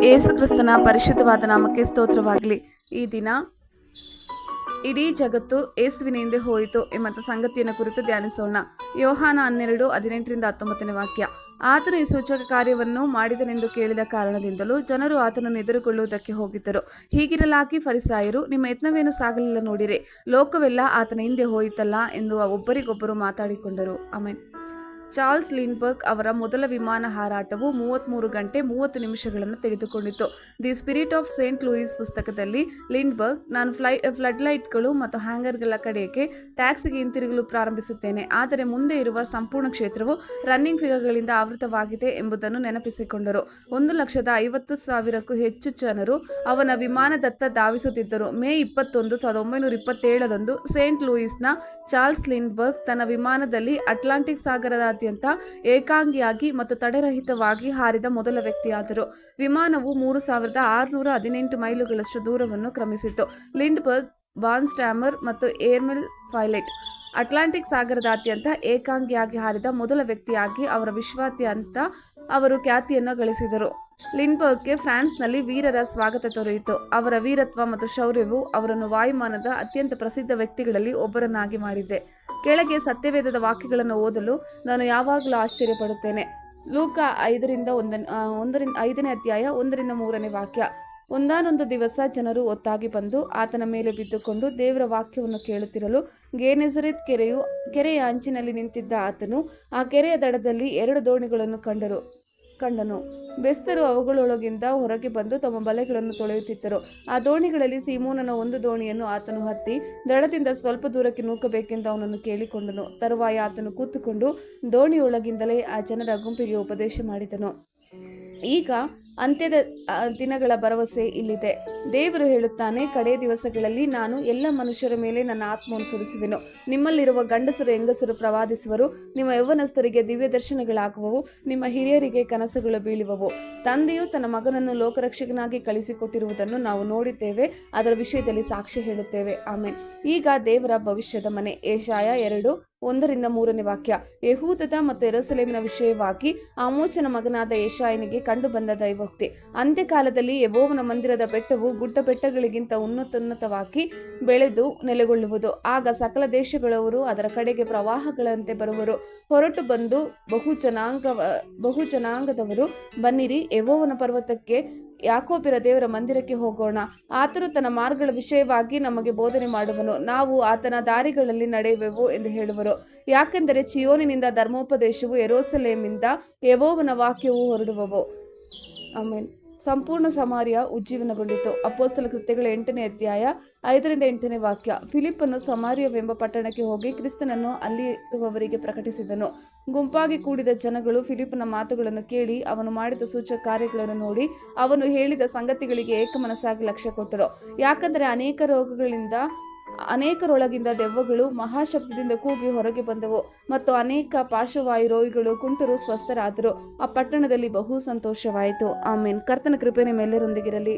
ಯೇಸು ಕ್ರಿಸ್ತನ ಪರಿಶುದ್ಧವಾದ ನಾಮಕ್ಕೆ ಸ್ತೋತ್ರವಾಗಲಿ. ಈ ದಿನ ಇಡೀ ಜಗತ್ತು ಯೇಸುವಿನ ಹಿಂದೆ ಹೋಯಿತು ಎಂಬ ಸಂಗತಿಯನ್ನು ಕುರಿತು ಧ್ಯಾನಿಸೋಣ. ಯೋಹಾನ 12:18-19 ವಾಕ್ಯ. ಆತನು ಈ ಸೂಚಕ ಕಾರ್ಯವನ್ನು ಮಾಡಿದನೆಂದು ಕೇಳಿದ ಕಾರಣದಿಂದಲೂ ಜನರು ಆತನನ್ನು ಎದುರುಗೊಳ್ಳುವುದಕ್ಕೆ ಹೋಗಿದ್ದರು. ಹೀಗಿರಲಾಗಿ ಫರಿಸಾಯರು, ನಿಮ್ಮ ಯತ್ನವೇನು ಸಾಗಲಿಲ್ಲ ನೋಡಿರಿ, ಲೋಕವೆಲ್ಲ ಆತನ ಹಿಂದೆ ಹೋಯಿತಲ್ಲ ಎಂದು ಒಬ್ಬರಿಗೊಬ್ಬರು ಮಾತಾಡಿಕೊಂಡರು. ಆಮೆನ್. ಚಾರ್ಲ್ಸ್ ಲಿಂಡ್ಬರ್ಗ್ ಅವರ ಮೊದಲ ವಿಮಾನ ಹಾರಾಟವು 33 ಗಂಟೆ 30 ನಿಮಿಷಗಳನ್ನು ತೆಗೆದುಕೊಂಡಿತು. The spirit of Saint Louis ಪುಸ್ತಕದಲ್ಲಿ ಲಿಂಡ್ಬರ್ಗ್, ನಾನು ಫ್ಲಡ್ಲೈಟ್ಗಳು ಮತ್ತು ಹ್ಯಾಂಗರ್ಗಳ ಕಡೆಗೆ ಟ್ಯಾಕ್ಸಿಗೆ ಹಿಂತಿರುಗಲು ಪ್ರಾರಂಭಿಸುತ್ತೇನೆ, ಆದರೆ ಮುಂದೆ ಇರುವ ಸಂಪೂರ್ಣ ಕ್ಷೇತ್ರವು ರನ್ನಿಂಗ್ ಫಿಗರ್ಗಳಿಂದ ಆವೃತವಾಗಿದೆ ಎಂಬುದನ್ನು ನೆನಪಿಸಿಕೊಂಡರು. 150,000ಕ್ಕೂ ಹೆಚ್ಚು ಜನರು ಅವನ ವಿಮಾನದತ್ತ ಧಾವಿಸುತ್ತಿದ್ದರು. ಮೇ 21, 1927 ಸೇಂಟ್ ಲೂಯಿಸ್ನ ಚಾರ್ಲ್ಸ್ ಲಿಂಡ್ಬರ್ಗ್ ತನ್ನ ವಿಮಾನದಲ್ಲಿ ಅಟ್ಲಾಂಟಿಕ್ ಸಾಗರದ ಏಕಾಂಗಿಯಾಗಿ ಮತ್ತು ತಡೆರಹಿತವಾಗಿ ಹಾರಿದ ಮೊದಲ ವ್ಯಕ್ತಿಯಾದರು. ವಿಮಾನವು 3,618 ಮೈಲುಗಳಷ್ಟು ದೂರವನ್ನು ಕ್ರಮಿಸಿತು. ಲಿಂಡ್ಬರ್ಗ್, ವಾನ್ ಸ್ಟ್ಯಾಮರ್ ಮತ್ತು ಏರ್ಮೆಲ್ ಪೈಲಟ್ ಅಟ್ಲಾಂಟಿಕ್ ಸಾಗರದಾದ್ಯಂತ ಏಕಾಂಗಿಯಾಗಿ ಹಾರಿದ ಮೊದಲ ವ್ಯಕ್ತಿಯಾಗಿ ಅವರ ವಿಶ್ವಾದ್ಯಂತ ಅವರು ಖ್ಯಾತಿಯನ್ನು ಗಳಿಸಿದರು. ಲಿಂಡ್ಬರ್ಗ್ಗೆ ಫ್ರಾನ್ಸ್ನಲ್ಲಿ ವೀರರ ಸ್ವಾಗತ ದೊರೆಯಿತು. ಅವರ ವೀರತ್ವ ಮತ್ತು ಶೌರ್ಯವು ಅವರನ್ನು ವಾಯುಯಾನದ ಅತ್ಯಂತ ಪ್ರಸಿದ್ಧ ವ್ಯಕ್ತಿಗಳಲ್ಲಿ ಒಬ್ಬರನ್ನಾಗಿ ಮಾಡಿದೆ. ಕೆಳಗೆ ಸತ್ಯವೇದದ ವಾಕ್ಯಗಳನ್ನು ಓದಲು ನಾನು ಯಾವಾಗಲೂ ಆಶ್ಚರ್ಯಪಡುತ್ತೇನೆ. ಲೂಕ 5ನೇ ಅಧ್ಯಾಯ 1-3 ವಾಕ್ಯ. ಒಂದಾನೊಂದು ದಿವಸ ಜನರು ಒತ್ತಾಗಿ ಬಂದು ಆತನ ಮೇಲೆ ಬಿದ್ದುಕೊಂಡು ದೇವರ ವಾಕ್ಯವನ್ನು ಕೇಳುತ್ತಿರಲು ಗೆನೆಸರೆತ್ ಕೆರೆಯ ಅಂಚಿನಲ್ಲಿ ನಿಂತಿದ್ದ ಆತನು ಆ ಕೆರೆಯ ದಡದಲ್ಲಿ 2 ದೋಣಿಗಳನ್ನು ಕಂಡನು. ಬೆಸ್ತರು ಅವುಗಳೊಳಗಿಂದ ಹೊರಗೆ ಬಂದು ತಮ್ಮ ಬಲೆಗಳನ್ನು ತೊಳೆಯುತ್ತಿದ್ದರು. ಆ ದೋಣಿಗಳಲ್ಲಿ ಸೀಮೋನನ ಒಂದು ದೋಣಿಯನ್ನು ಆತನು ಹತ್ತಿ ದಡದಿಂದ ಸ್ವಲ್ಪ ದೂರಕ್ಕೆ ನೂಕಬೇಕೆಂದು ಅವನನ್ನು ಕೇಳಿಕೊಂಡನು. ತರುವಾಯ ಆತನು ಕೂತುಕೊಂಡು ದೋಣಿಯೊಳಗಿಂದಲೇ ಆ ಜನರ ಗುಂಪಿಗೆ ಉಪದೇಶ ಮಾಡಿದನು. ಈಗ ಅಂತ್ಯದ ದಿನಗಳ ಭರವಸೆ ಇಲ್ಲಿದೆ. ದೇವರು ಹೇಳುತ್ತಾನೆ, ಕಡೆಯ ದಿವಸಗಳಲ್ಲಿ ನಾನು ಎಲ್ಲ ಮನುಷ್ಯರ ಮೇಲೆ ನನ್ನ ಆತ್ಮವನ್ನು ಸುರಿಸುವೆನು. ನಿಮ್ಮಲ್ಲಿರುವ ಗಂಡಸರು ಹೆಂಗಸರು ಪ್ರವಾದಿಸುವರು, ನಿಮ್ಮ ಯೌವನಸ್ಥರಿಗೆ ದಿವ್ಯ ದರ್ಶನಗಳಾಗುವವು, ನಿಮ್ಮ ಹಿರಿಯರಿಗೆ ಕನಸುಗಳು ಬೀಳುವವು. ತಂದೆಯು ತನ್ನ ಮಗನನ್ನು ಲೋಕರಕ್ಷಕನಾಗಿ ಕಳಿಸಿಕೊಟ್ಟಿರುವುದನ್ನು ನಾವು ನೋಡಿದ್ದೇವೆ, ಅದರ ವಿಷಯದಲ್ಲಿ ಸಾಕ್ಷಿ ಹೇಳುತ್ತೇವೆ. ಆಮೆನ್. ಈಗ ದೇವರ ಭವಿಷ್ಯದ ಮನೆ. ಯೆಶಾಯ 2:1-3 ವಾಕ್ಯ. ಯೆಹೂದದ ಮತ್ತು ಯೆರೂಸಲೇಮಿನ ವಿಷಯವಾಗಿ ಆಮೋಚನ ಮಗನಾದ ಯೆಶಾಯನಿಗೆ ಕಂಡು ಬಂದ ದೈವೋಕ್ತಿ. ಅಂತ್ಯಕಾಲದಲ್ಲಿ ಯೆಹೋವನ ಮಂದಿರದ ಬೆಟ್ಟವು ಗುಡ್ಡ ಬೆಟ್ಟಗಳಿಗಿಂತ ಉನ್ನತವಾಗಿ ಬೆಳೆದು ನೆಲೆಗೊಳ್ಳುವುದು. ಆಗ ಸಕಲ ದೇಶಗಳವರು ಅದರ ಕಡೆಗೆ ಪ್ರವಾಹಗಳಂತೆ ಬರುವರು. ಹೊರಟು ಬಂದು ಬಹು ಜನಾಂಗದವರು, ಬನ್ನಿರಿ, ಯೆಹೋವನ ಪರ್ವತಕ್ಕೆ, ಯಾಕೋಬ್ಯರ ದೇವರ ಮಂದಿರಕ್ಕೆ ಹೋಗೋಣ. ಆತನು ತನ್ನ ಮಾರ್ಗಗಳ ವಿಷಯವಾಗಿ ನಮಗೆ ಬೋಧನೆ ಮಾಡುವನು, ನಾವು ಆತನ ದಾರಿಗಳಲ್ಲಿ ನಡೆಯುವೆವು ಎಂದು ಹೇಳುವರು. ಯಾಕೆಂದರೆ ಚಿಯೋನಿನಿಂದ ಧರ್ಮೋಪದೇಶವು, ಯೆರೂಸಲೇಮಿನಿಂದ ಯೆಹೋವನ ವಾಕ್ಯವು ಹೊರಡುವವು. ಆಮೆನ್. ಸಂಪೂರ್ಣ ಸಮಾರ್ಯ ಉಜ್ಜೀವನಗೊಂಡಿತು. ಅಪೊಸ್ತಲ ಕೃತ್ಯಗಳ 8ನೇ ಅಧ್ಯಾಯ 5-8 ವಾಕ್ಯ. ಫಿಲಿಪ್ಪನು ಸಮಾರ್ಯವೆಂಬ ಪಟ್ಟಣಕ್ಕೆ ಹೋಗಿ ಕ್ರಿಸ್ತನನ್ನು ಅಲ್ಲಿರುವವರಿಗೆ ಪ್ರಕಟಿಸಿದನು. ಗುಂಪಾಗಿ ಕೂಡಿದ ಜನಗಳು ಫಿಲಿಪ್ಪನ ಮಾತುಗಳನ್ನು ಕೇಳಿ ಅವನು ಮಾಡಿದ ಸೂಚಕ ಕಾರ್ಯಗಳನ್ನು ನೋಡಿ ಅವನು ಹೇಳಿದ ಸಂಗತಿಗಳಿಗೆ ಏಕಮನಸ್ಸಾಗಿ ಲಕ್ಷ್ಯ ಕೊಟ್ಟರು. ಯಾಕಂದರೆ ಅನೇಕರೊಳಗಿಂದ ದೆವ್ವಗಳು ಮಹಾಶಬ್ದದಿಂದ ಕೂಗಿ ಹೊರಗೆ ಬಂದವು ಮತ್ತು ಅನೇಕ ಪಾರ್ಶ್ವವಾಯು ರೋಗಿಗಳು, ಕುಂಟರು ಸ್ವಸ್ಥರಾದರು. ಆ ಪಟ್ಟಣದಲ್ಲಿ ಬಹು ಸಂತೋಷವಾಯಿತು. ಆಮೆನ್. ಕರ್ತನ ಕೃಪೆ ನಿಮ್ಮೆಲ್ಲರೊಂದಿಗಿರಲಿ.